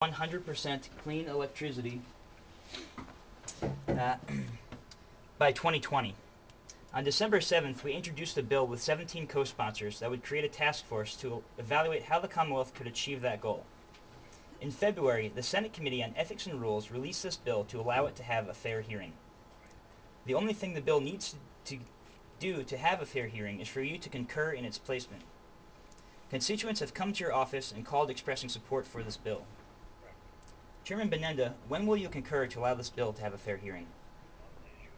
100% clean electricity by 2020. On December 7th, we introduced a bill with 17 co-sponsors that would create a task force to evaluate how the Commonwealth could achieve that goal. In February, the Senate Committee on Ethics and Rules released this bill to allow it to have a fair hearing. The only thing the bill needs to do to have a fair hearing is for you to concur in its placement. Constituents have come to your office and called expressing support for this bill. Chairman Binienda, when will you concur to allow this bill to have a fair hearing? As you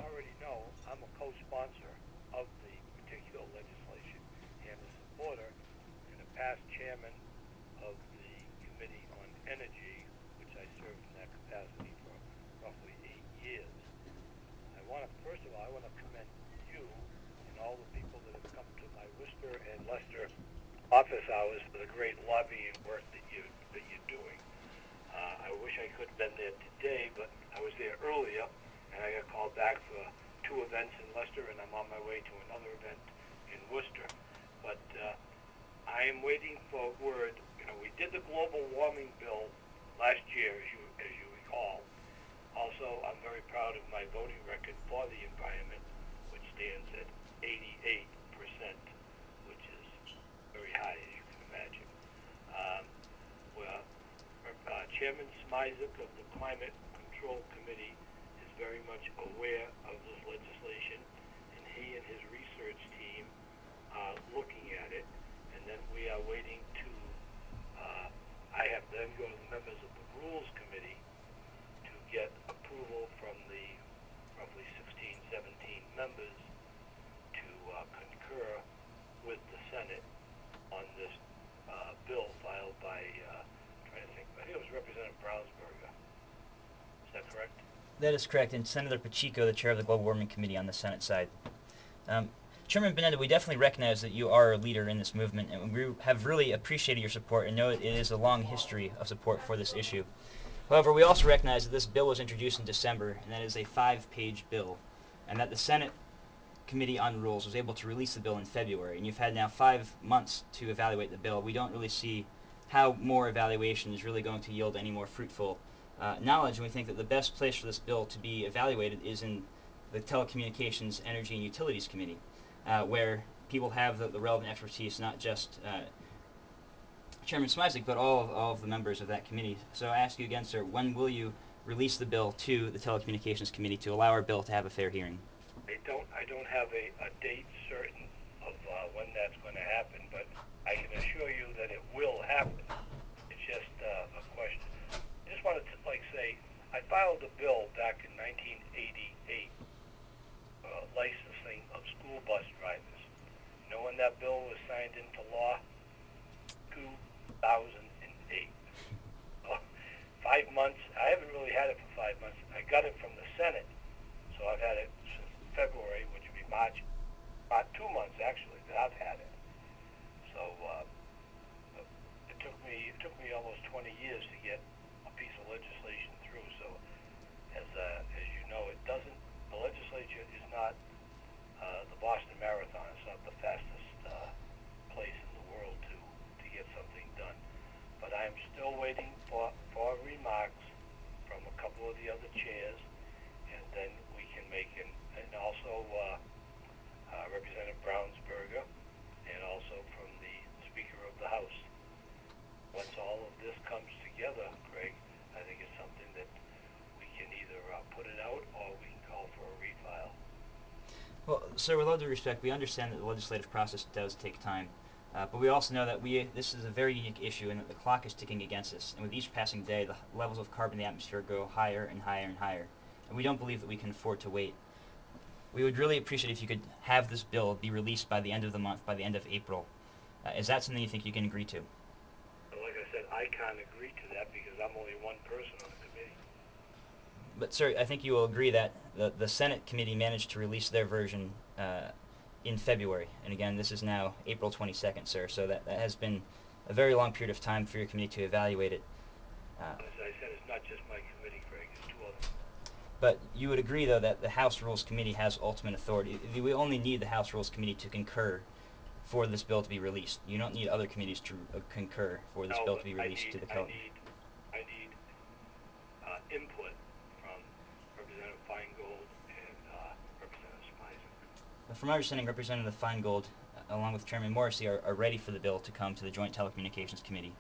already know, I'm a co-sponsor of the particular legislation and a supporter and a past chairman of the Committee on Energy, which I served in that capacity for roughly 8 years. First of all, I want to commend you and all the people that have come to my Worcester and Leicester office hours for the great lobbying work that you're doing. I wish I could have been there today, but I was there earlier, and I got called back for 2 events in Leicester, and I'm on my way to another event in Worcester. But I am waiting for word. We did the global warming bill last year, as you recall. Also, I'm very proud of my voting record for the environment, which stands at 88%, which is very high, as you can imagine. Chairman Smizek of the Climate Control Committee is very much aware of this legislation, and he and his research team are looking at it. And then we are waiting to, I have to then go to the members of the Rules Committee to get approval from the roughly 16, 17 members to concur with the Senate on this bill filed by, I think it was Representative Brownsberger. Is that correct? That is correct, and Senator Pacheco, the chair of the Global Warming Committee on the Senate side. Chairman Binienda, we definitely recognize that you are a leader in this movement, and we have really appreciated your support and know it is a long history of support for this issue. However, we also recognize that this bill was introduced in December, and that is a 5-page bill, and that the Senate Committee on Rules was able to release the bill in February, and you've had now 5 months to evaluate the bill. We don't really see how more evaluation is really going to yield any more fruitful knowledge, and we think that the best place for this bill to be evaluated is in the Telecommunications, Energy, and Utilities Committee, where people have the relevant expertise, not just Chairman Smizek, but all of the members of that committee. So I ask you again, sir, when will you release the bill to the Telecommunications Committee to allow our bill to have a fair hearing? I don't have a date certain of when that's going to happen, but I can assure you that it will happen. It's just a question. I just wanted to say, I filed a bill back in 1988, licensing of school bus drivers. You know when that bill was signed into law? 2008. 5 months. I haven't really had it for 5 months. I got it from the Senate, so I've had it since February, which would be March. About 2 months actually that I've had it. So it took me almost 20 years to get a piece of legislation through. So as you know, the legislature is not the Boston Marathon. It's not the fastest place in the world to get something done. But I am still waiting for remarks from a couple of the other chairs, and then we can make it. And also Representative Brownsberger, and also from the Speaker of the House. Once all of this comes together, Craig, I think it's something that we can either put it out or we can call for a refile. Well, sir, with all due respect, we understand that the legislative process does take time, but we also know that this is a very unique issue and that the clock is ticking against us. And with each passing day, the levels of carbon in the atmosphere go higher and higher and higher. And we don't believe that we can afford to wait. We would really appreciate if you could have this bill be released by the end of the month, by the end of April. Is that something you think you can agree to? Like I said, I can't agree to that because I'm only one person on the committee. But, sir, I think you will agree that the Senate committee managed to release their version in February. And again, this is now April 22nd, sir, so that has been a very long period of time for your committee to evaluate it. As I said, it's not just my committee, Craig. It's 2 others. But you would agree, though, that the House Rules Committee has ultimate authority. We only need the House Rules Committee to concur for this bill to be released. You don't need other committees to concur for this bill to be released to the Congress. input from Representative Feingold and Representative Smisek. From my understanding, Representative Feingold, along with Chairman Morrissey, are ready for the bill to come to the Joint Telecommunications Committee.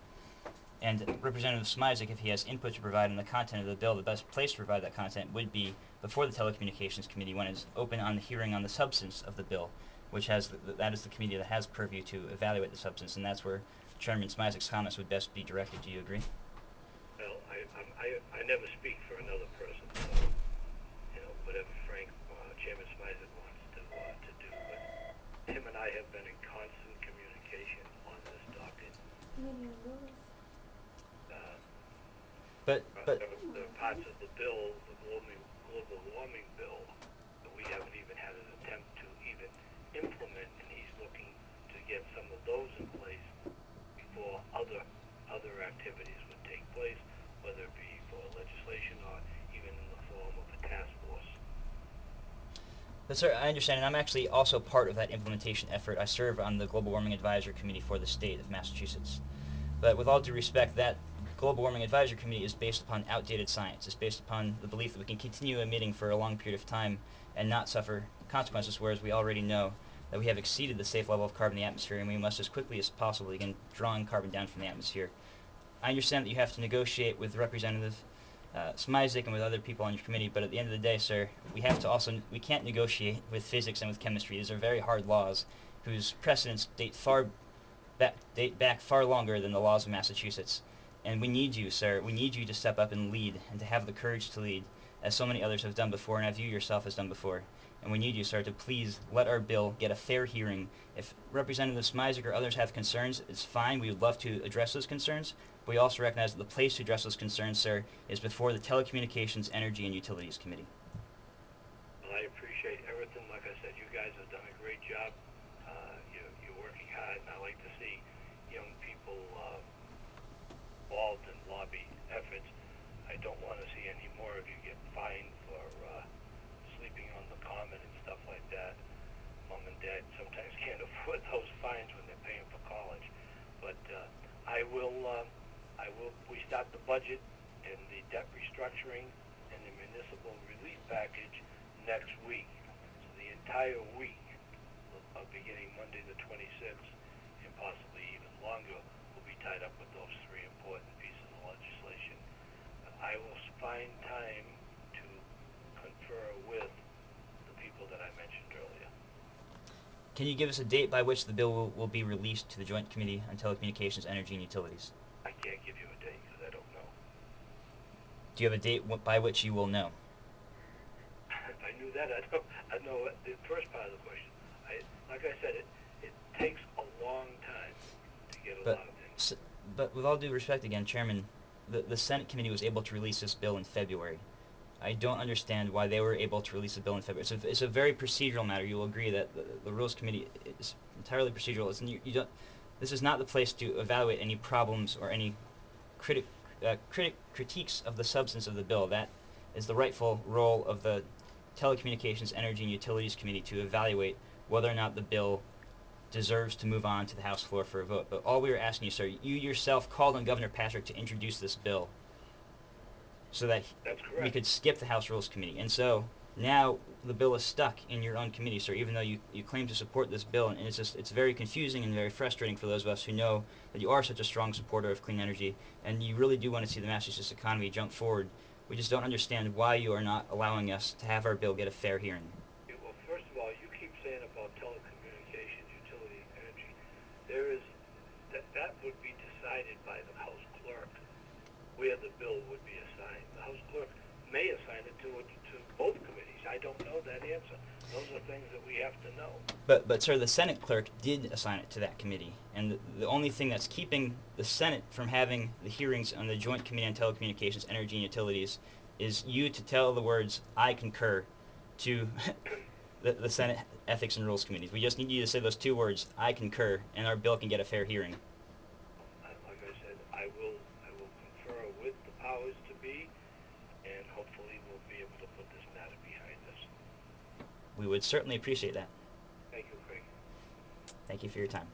And Representative Smisek, if he has input to provide on the content of the bill, the best place to provide that content would be before the Telecommunications Committee when it's open on the hearing on the substance of the bill, which has that is the committee that has purview to evaluate the substance, and that's where Chairman Smisek's comments would best be directed. Do you agree? Well, I never speak for another person, so whatever Chairman Smisek wants to do. But him and I have been in constant communication on this docket. But There are parts of the bill, the global warming bill, that we haven't even had an attempt to even implement, and he's looking to get some of those in place before other activities would take place, whether it be for legislation or even in the form of a task force. But sir, I understand, and I'm actually also part of that implementation effort. I serve on the Global Warming Advisory Committee for the state of Massachusetts. But with all due respect, that Global Warming Advisory Committee is based upon outdated science. It's based upon the belief that we can continue emitting for a long period of time and not suffer consequences, whereas we already know that we have exceeded the safe level of carbon in the atmosphere, and we must as quickly as possible begin drawing carbon down from the atmosphere. I understand that you have to negotiate with Representative Smisek and with other people on your committee, but at the end of the day, sir, we can't negotiate with physics and with chemistry. These are very hard laws whose precedents date back far longer than the laws of Massachusetts. And we need you, sir. We need you to step up and lead, and to have the courage to lead, as so many others have done before, and as you yourself has done before. And we need you, sir, to please let our bill get a fair hearing. If Representative Smisek or others have concerns, it's fine. We would love to address those concerns. But we also recognize that the place to address those concerns, sir, is before the Telecommunications, Energy, and Utilities Committee. Well, I appreciate everything. Like I said, you guys have done a great job. You're working hard, and I like to see young people involved in lobby efforts. I don't want to see any more of you get fined for sleeping on the common and stuff like that. Mom and Dad sometimes can't afford those fines when they're paying for college. But we start the budget and the debt restructuring and the municipal relief package next week. So the entire week, beginning Monday the 26th, and possibly even longer, will be tied up with those three important pieces of legislation. I will find time to confer with the people that I mentioned earlier. Can you give us a date by which the bill will be released to the Joint Committee on Telecommunications, Energy, and Utilities? I can't give you a date because I don't know. Do you have a date by which you will know? If I knew that, I'd know the first part of the question. Like I said, it takes a long time to get a lot of things. But with all due respect again, Chairman, the Senate committee was able to release this bill in February. I don't understand why they were able to release a bill in February. It's a very procedural matter. You will agree that the Rules Committee is entirely procedural. This is not the place to evaluate any problems or any critiques of the substance of the bill. That is the rightful role of the Telecommunications, Energy, and Utilities Committee to evaluate whether or not the bill deserves to move on to the House floor for a vote. But all we are asking you, sir, you yourself called on Governor Patrick to introduce this bill so that we could skip the House Rules Committee. And so now the bill is stuck in your own committee, sir, even though you claim to support this bill. And it's very confusing and very frustrating for those of us who know that you are such a strong supporter of clean energy and you really do want to see the Massachusetts economy jump forward. We just don't understand why you are not allowing us to have our bill get a fair hearing. Well, first of all, you keep saying about telecommunications, utility, energy. That would be decided by the House Clerk where the bill would be assigned. The House Clerk may assign it to both committees. I don't know that answer. Those are things that we have to know. But sir, the Senate clerk did assign it to that committee, and the only thing that's keeping the Senate from having the hearings on the Joint Committee on Telecommunications, Energy, and Utilities is you to tell the words "I concur" to the Senate Ethics and Rules Committees. We just need you to say those two words, "I concur," and our bill can get a fair hearing. Like I said, I will confer with the powers to be, and hopefully we'll be able to put this matter behind us. We would certainly appreciate that. Thank you, Craig. Thank you for your time.